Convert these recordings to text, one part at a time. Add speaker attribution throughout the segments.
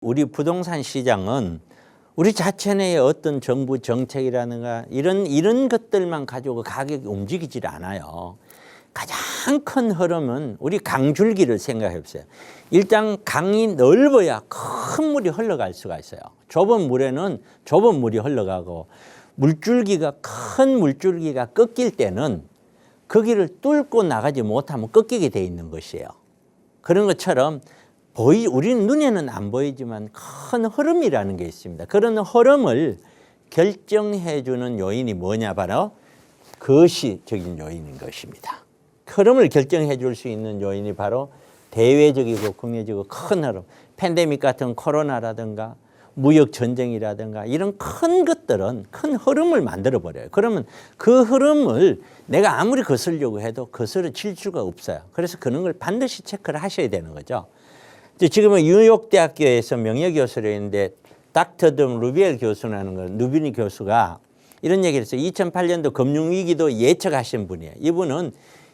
Speaker 1: 우리 부동산 시장은 우리 자체 내의 어떤 정부 정책이라든가 이런 것들만 가지고 가격이 움직이질 않아요. 가장 큰 흐름은 우리 강줄기를 생각해 보세요. 일단 강이 넓어야 큰 물이 흘러갈 수가 있어요. 좁은 물에는 좁은 물이 흘러가고 큰 물줄기가 꺾일 때는 거기를 뚫고 나가지 못하면 꺾이게 돼 있는 것이에요. 그런 것처럼 우리는 눈에는 안 보이지만 큰 흐름이라는 게 있습니다. 그런 흐름을 결정해 주는 요인이 뭐냐, 바로 거시적인 요인인 것입니다. 흐름을 결정해 줄 수 있는 요인이 바로 대외적이고 국내적이고 큰 흐름, 팬데믹 같은 코로나라든가 무역 전쟁이라든가 이런 큰 것들은 큰 흐름을 만들어 버려요. 그러면 그 흐름을 내가 아무리 거슬려고 해도 거스러질 수가 없어요. 그래서 그런 걸 반드시 체크를 하셔야 되는 거죠. 지금은 뉴욕대학교에서 명예교수로 있는데 닥터 루비엘 교수라는 건 루비니 교수가 이런 얘기를 했어요. 2008년도 금융위기도 예측하신 분이에요. 이분은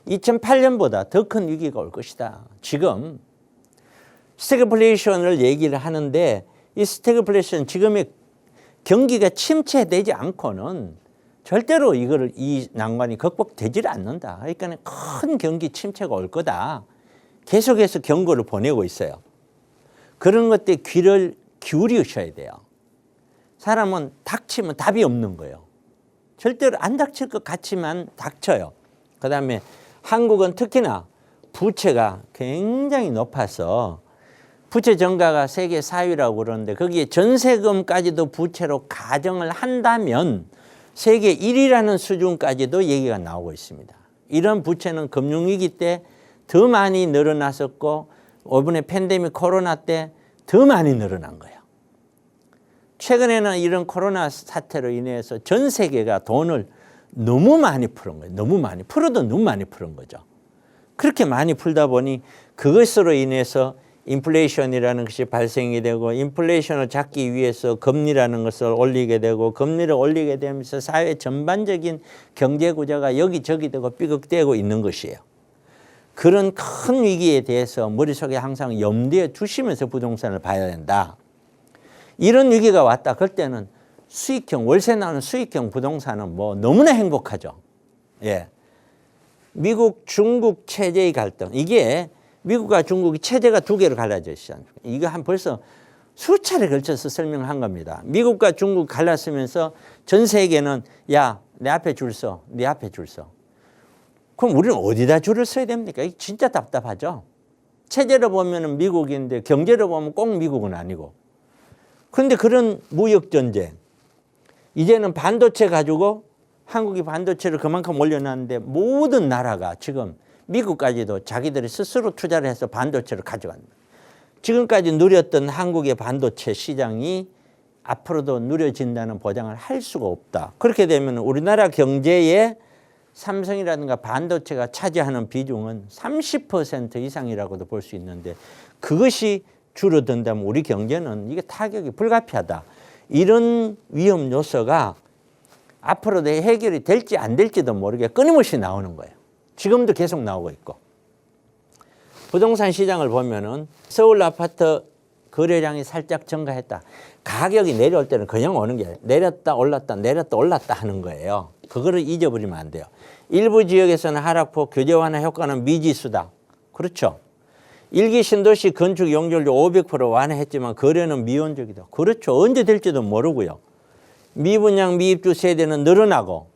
Speaker 1: 2008년보다 더 큰 위기가 올 것이다. 지금 스태그플레이션을 얘기를 하는데 이 스태그플레이션 지금의 경기가 침체되지 않고는 절대로 이 난관이 극복되질 않는다. 그러니까 큰 경기 침체가 올 거다. 계속해서 경고를 보내고 있어요. 그런 것들에 귀를 기울이셔야 돼요. 사람은 닥치면 답이 없는 거예요. 절대로 안 닥칠 것 같지만 닥쳐요. 그다음에 한국은 특히나 부채가 굉장히 높아서 부채 증가가 세계 4위라고 그러는데 거기에 전세금까지도 부채로 가정을 한다면 세계 1위라는 수준까지도 얘기가 나오고 있습니다. 이런 부채는 금융위기 때 더 많이 늘어났었고 이번에 팬데믹 코로나 때 더 많이 늘어난 거예요. 최근에는 이런 코로나 사태로 인해서 전 세계가 돈을 너무 많이 푸는 거예요. 너무 많이 풀어도 너무 많이 푸는 거죠. 그렇게 많이 풀다 보니 그것으로 인해서 인플레이션이라는 것이 발생이 되고 인플레이션을 잡기 위해서 금리라는 것을 올리게 되고 금리를 올리게 되면서 사회 전반적인 경제 구조가 여기저기 되고 삐걱대고 있는 것이에요. 그런 큰 위기에 대해서 머릿속에 항상 염두에 두시면서 부동산을 봐야 된다. 이런 위기가 왔다. 그럴 때는 수익형, 월세 나오는 수익형 부동산은 뭐 너무나 행복하죠. 예. 미국, 중국 체제의 갈등. 이게 미국과 중국이 체제가 두 개로 갈라져 있어요. 이거 벌써 수차례 걸쳐서 설명한 겁니다. 미국과 중국 갈랐으면서 전 세계는 야, 내 앞에 줄 서, 네 앞에 줄 서. 그럼 우리는 어디다 줄을 서야 됩니까? 이게 진짜 답답하죠. 체제로 보면 미국인데 경제로 보면 꼭 미국은 아니고. 그런데 그런 무역 전쟁, 이제는 반도체 가지고 한국이 반도체를 그만큼 올려놨는데 모든 나라가 지금 미국까지도 자기들이 스스로 투자를 해서 반도체를 가져갑니다. 지금까지 누렸던 한국의 반도체 시장이 앞으로도 누려진다는 보장을 할 수가 없다. 그렇게 되면 우리나라 경제에 삼성이라든가 반도체가 차지하는 비중은 30% 이상이라고도 볼 수 있는데 그것이 줄어든다면 우리 경제는 이게 타격이 불가피하다. 이런 위험 요소가 앞으로도 해결이 될지 안 될지도 모르게 끊임없이 나오는 거예요. 지금도 계속 나오고 있고. 부동산 시장을 보면은 서울 아파트 거래량이 살짝 증가했다. 가격이 내려올 때는 그냥 오는 게 내렸다 올랐다 내렸다 올랐다 하는 거예요. 그거를 잊어버리면 안 돼요. 일부 지역에서는 하락폭 규제 완화 효과는 미지수다. 그렇죠. 일기 신도시 건축 용적률 500% 완화했지만 거래는 미온적이다. 그렇죠. 언제 될지도 모르고요. 미분양 미입주 세대는 늘어나고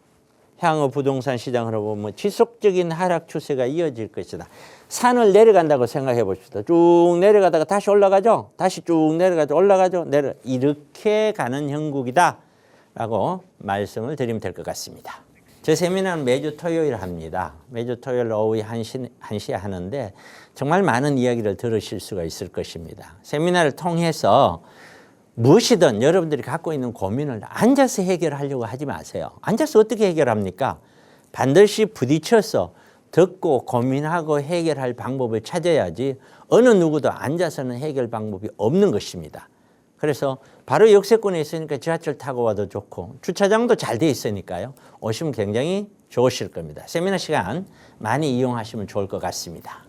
Speaker 1: 향후 부동산 시장으로 보면 지속적인 하락 추세가 이어질 것이다. 산을 내려간다고 생각해 봅시다. 쭉 내려가다가 다시 올라가죠. 다시 쭉 내려가죠. 올라가죠. 이렇게 가는 형국이다 라고 말씀을 드리면 될 것 같습니다. 제 세미나는 매주 토요일 합니다. 매주 토요일 오후 1시에 하는데 정말 많은 이야기를 들으실 수가 있을 것입니다. 세미나를 통해서 무엇이든 여러분들이 갖고 있는 고민을 앉아서 해결하려고 하지 마세요. 앉아서 어떻게 해결합니까? 반드시 부딪혀서 듣고 고민하고 해결할 방법을 찾아야지 어느 누구도 앉아서는 해결 방법이 없는 것입니다. 그래서 바로 역세권에 있으니까 지하철 타고 와도 좋고 주차장도 잘 돼 있으니까요. 오시면 굉장히 좋으실 겁니다. 세미나 시간 많이 이용하시면 좋을 것 같습니다.